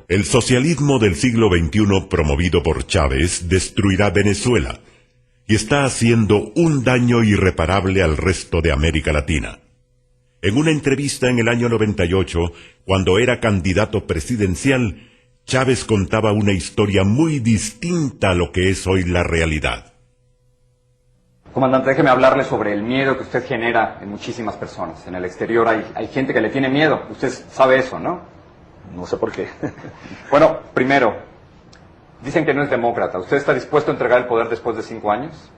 El socialismo del siglo XXI promovido por Chávez destruirá Venezuela y está haciendo un daño irreparable al resto de América Latina. En una entrevista en el año 98, cuando era candidato presidencial, Chávez contaba una historia muy distinta a lo que es hoy la realidad. Comandante, déjeme hablarle sobre el miedo que usted genera en muchísimas personas. En el exterior hay gente que le tiene miedo. Usted sabe eso, ¿no? No sé por qué. Bueno, primero, dicen que no es demócrata. ¿Usted está dispuesto a entregar el poder después de 5 años?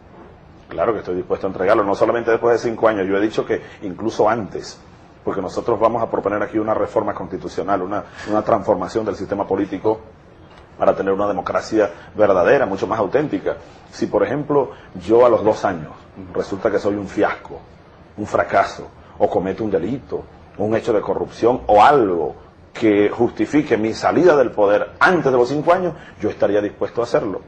Claro que estoy dispuesto a entregarlo, no solamente después de 5 años, yo he dicho que incluso antes, porque nosotros vamos a proponer aquí una reforma constitucional, una transformación del sistema político para tener una democracia verdadera, mucho más auténtica. Si, por ejemplo, yo a los 2 años resulta que soy un fiasco, un fracaso, o cometo un delito, un hecho de corrupción o algo que justifique mi salida del poder antes de los 5 años, yo estaría dispuesto a hacerlo.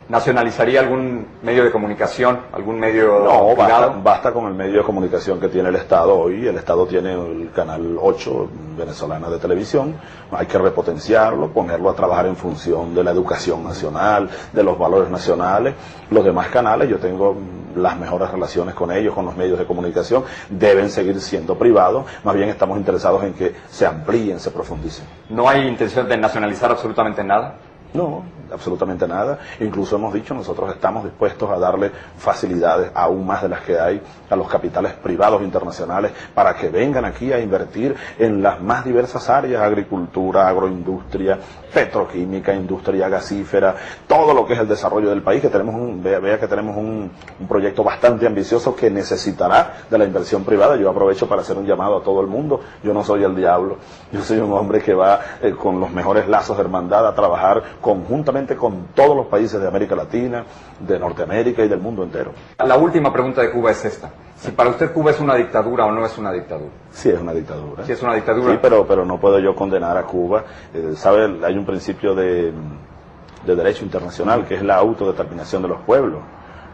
¿Nacionalizaría algún medio de comunicación, algún medio privado? No, basta con el medio de comunicación que tiene el Estado hoy. El Estado tiene el Canal 8 venezolana de televisión. Hay que repotenciarlo, ponerlo a trabajar en función de la educación nacional, de los valores nacionales. Los demás canales, yo tengo las mejores relaciones con ellos, con los medios de comunicación, deben seguir siendo privados. Más bien estamos interesados en que se amplíen, se profundicen. ¿No hay intención de nacionalizar absolutamente nada? No, absolutamente nada. Incluso hemos dicho, nosotros estamos dispuestos a darle facilidades aún más de las que hay a los capitales privados internacionales para que vengan aquí a invertir en las más diversas áreas: agricultura, agroindustria, petroquímica, industria gasífera, todo lo que es el desarrollo del país, que tenemos vea que tenemos un proyecto bastante ambicioso que necesitará de la inversión privada. Yo aprovecho para hacer un llamado a todo el mundo. Yo no soy el diablo, yo soy un hombre que va con los mejores lazos de hermandad a trabajar conjuntamente con todos los países de América Latina, de Norteamérica y del mundo entero. La última pregunta de Cuba es esta: si para usted Cuba es una dictadura o no es una dictadura. Sí, es una dictadura. Sí, es una dictadura. Sí, pero no puedo yo condenar a Cuba. ¿Sabe? Hay un principio de derecho internacional, que es la autodeterminación de los pueblos.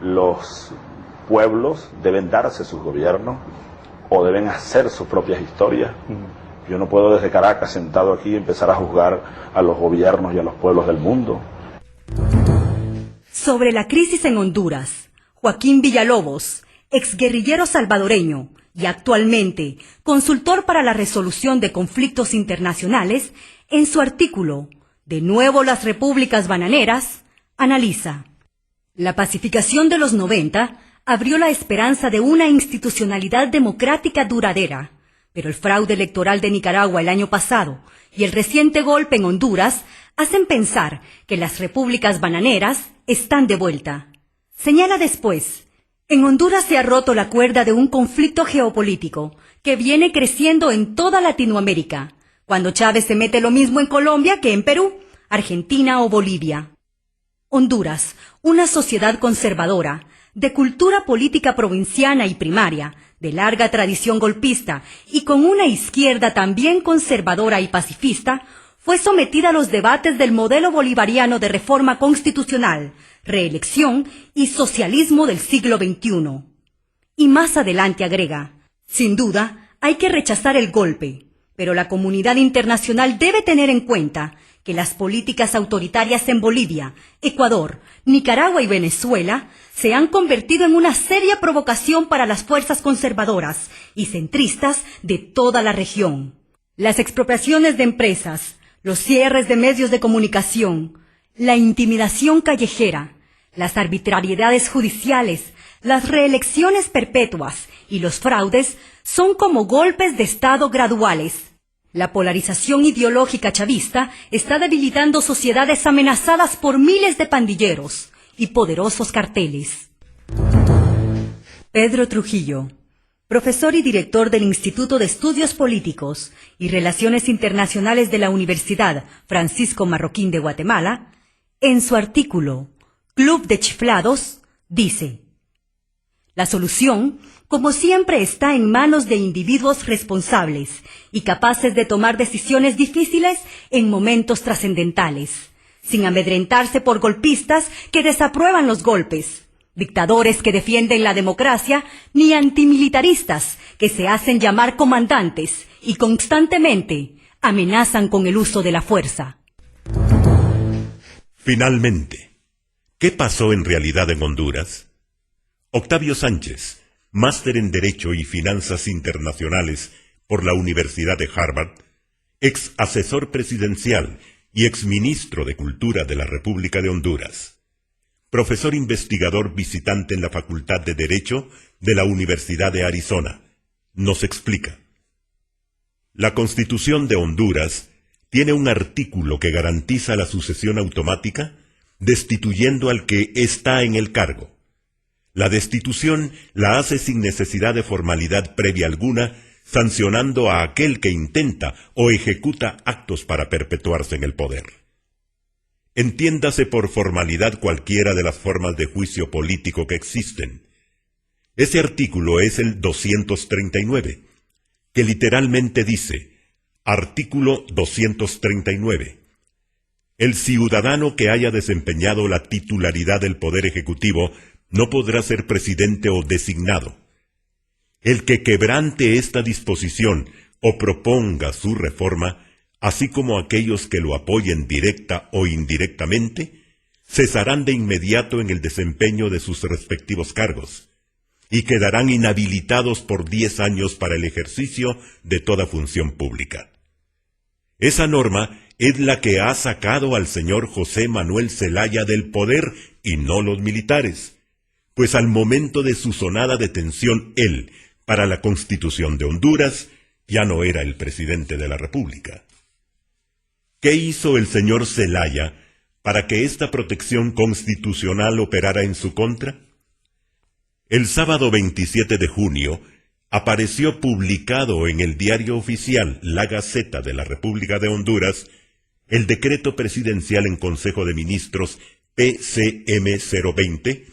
Los pueblos deben darse sus gobiernos o deben hacer sus propias historias. Yo no puedo desde Caracas, sentado aquí, empezar a juzgar a los gobiernos y a los pueblos del mundo. Sobre la crisis en Honduras, Joaquín Villalobos, exguerrillero salvadoreño y actualmente consultor para la resolución de conflictos internacionales, en su artículo "De nuevo las repúblicas bananeras", analiza: la pacificación de los 90 abrió la esperanza de una institucionalidad democrática duradera, pero el fraude electoral de Nicaragua el año pasado y el reciente golpe en Honduras hacen pensar que las repúblicas bananeras están de vuelta. Señala después: en Honduras se ha roto la cuerda de un conflicto geopolítico que viene creciendo en toda Latinoamérica, cuando Chávez se mete lo mismo en Colombia que en Perú, Argentina o Bolivia. Honduras, una sociedad conservadora, de cultura política provinciana y primaria, de larga tradición golpista y con una izquierda también conservadora y pacifista, fue sometida a los debates del modelo bolivariano de reforma constitucional, reelección y socialismo del siglo XXI. Y más adelante agrega: sin duda, hay que rechazar el golpe, pero la comunidad internacional debe tener en cuenta que las políticas autoritarias en Bolivia, Ecuador, Nicaragua y Venezuela se han convertido en una seria provocación para las fuerzas conservadoras y centristas de toda la región. Las expropiaciones de empresas, los cierres de medios de comunicación, la intimidación callejera, las arbitrariedades judiciales, las reelecciones perpetuas y los fraudes son como golpes de Estado graduales. La polarización ideológica chavista está debilitando sociedades amenazadas por miles de pandilleros y poderosos carteles. Pedro Trujillo, profesor y director del Instituto de Estudios Políticos y Relaciones Internacionales de la Universidad Francisco Marroquín de Guatemala, en su artículo "Club de Chiflados", dice: la solución, como siempre, está en manos de individuos responsables y capaces de tomar decisiones difíciles en momentos trascendentales, sin amedrentarse por golpistas que desaprueban los golpes, dictadores que defienden la democracia, ni antimilitaristas que se hacen llamar comandantes y constantemente amenazan con el uso de la fuerza. Finalmente, ¿qué pasó en realidad en Honduras? Octavio Sánchez, máster en Derecho y Finanzas Internacionales por la Universidad de Harvard, ex asesor presidencial y ex ministro de Cultura de la República de Honduras, profesor investigador visitante en la Facultad de Derecho de la Universidad de Arizona, nos explica. La Constitución de Honduras tiene un artículo que garantiza la sucesión automática, destituyendo al que está en el cargo. La destitución la hace sin necesidad de formalidad previa alguna, sancionando a aquel que intenta o ejecuta actos para perpetuarse en el poder. Entiéndase por formalidad cualquiera de las formas de juicio político que existen. Ese artículo es el 239, que literalmente dice, artículo 239. El ciudadano que haya desempeñado la titularidad del Poder Ejecutivo no podrá ser presidente o designado. El que quebrante esta disposición o proponga su reforma, así como aquellos que lo apoyen directa o indirectamente, cesarán de inmediato en el desempeño de sus respectivos cargos y quedarán inhabilitados por 10 años para el ejercicio de toda función pública. Esa norma es la que ha sacado al señor José Manuel Zelaya del poder y no los militares, pues al momento de su sonada detención él, para la Constitución de Honduras, ya no era el presidente de la República. ¿Qué hizo el señor Zelaya para que esta protección constitucional operara en su contra? El sábado 27 de junio apareció publicado en el diario oficial La Gaceta de la República de Honduras el decreto presidencial en Consejo de Ministros PCM 020,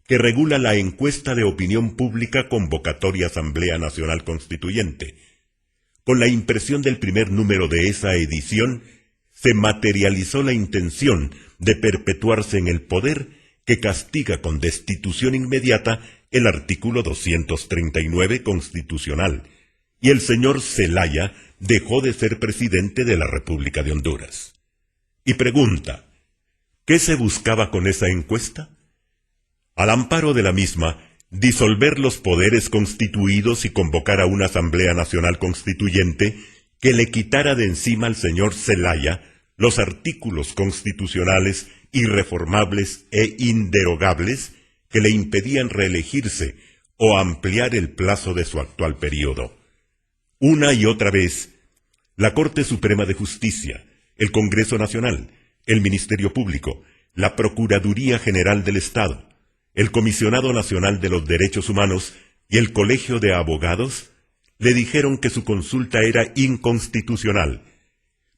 que regula la encuesta de opinión pública convocatoria Asamblea Nacional Constituyente. Con la impresión del primer número de esa edición, se materializó la intención de perpetuarse en el poder que castiga con destitución inmediata el artículo 239 constitucional, y el señor Zelaya dejó de ser presidente de la República de Honduras. Y pregunta, ¿qué se buscaba con esa encuesta? Al amparo de la misma, disolver los poderes constituidos y convocar a una Asamblea Nacional Constituyente que le quitara de encima al señor Zelaya los artículos constitucionales irreformables e inderogables que le impedían reelegirse o ampliar el plazo de su actual periodo. Una y otra vez, la Corte Suprema de Justicia, el Congreso Nacional, el Ministerio Público, la Procuraduría General del Estado, el Comisionado Nacional de los Derechos Humanos y el Colegio de Abogados le dijeron que su consulta era inconstitucional,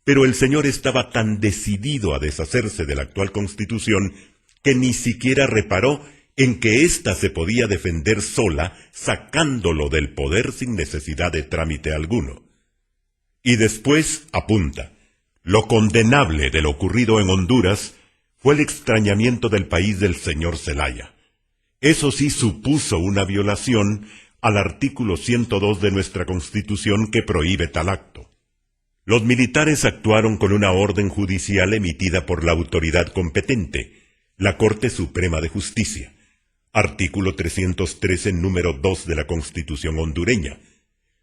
pero el señor estaba tan decidido a deshacerse de la actual Constitución que ni siquiera reparó en que ésta se podía defender sola, sacándolo del poder sin necesidad de trámite alguno. Y después apunta, lo condenable de lo ocurrido en Honduras fue el extrañamiento del país del señor Zelaya. Eso sí supuso una violación al artículo 102 de nuestra Constitución que prohíbe tal acto. Los militares actuaron con una orden judicial emitida por la autoridad competente, la Corte Suprema de Justicia, artículo 313, número 2 de la Constitución hondureña,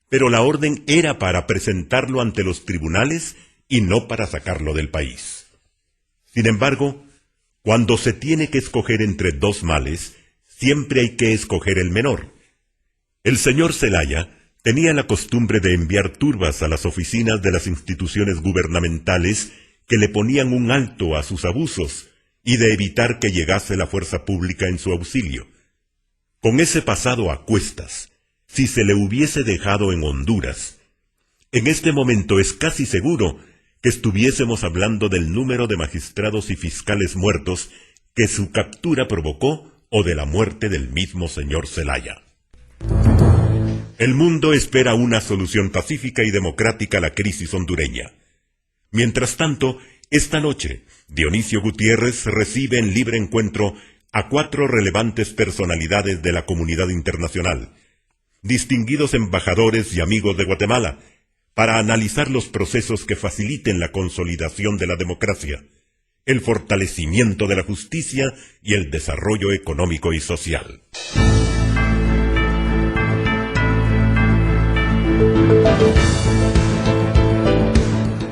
pero la orden era para presentarlo ante los tribunales y no para sacarlo del país. Sin embargo, cuando se tiene que escoger entre dos males, siempre hay que escoger el menor. El señor Zelaya tenía la costumbre de enviar turbas a las oficinas de las instituciones gubernamentales que le ponían un alto a sus abusos y de evitar que llegase la fuerza pública en su auxilio. Con ese pasado a cuestas, si se le hubiese dejado en Honduras, en este momento es casi seguro que estuviésemos hablando del número de magistrados y fiscales muertos que su captura provocó o de la muerte del mismo señor Zelaya. El mundo espera una solución pacífica y democrática a la crisis hondureña. Mientras tanto, esta noche, Dionisio Gutiérrez recibe en libre encuentro a 4 relevantes personalidades de la comunidad internacional, distinguidos embajadores y amigos de Guatemala, para analizar los procesos que faciliten la consolidación de la democracia, el fortalecimiento de la justicia y el desarrollo económico y social.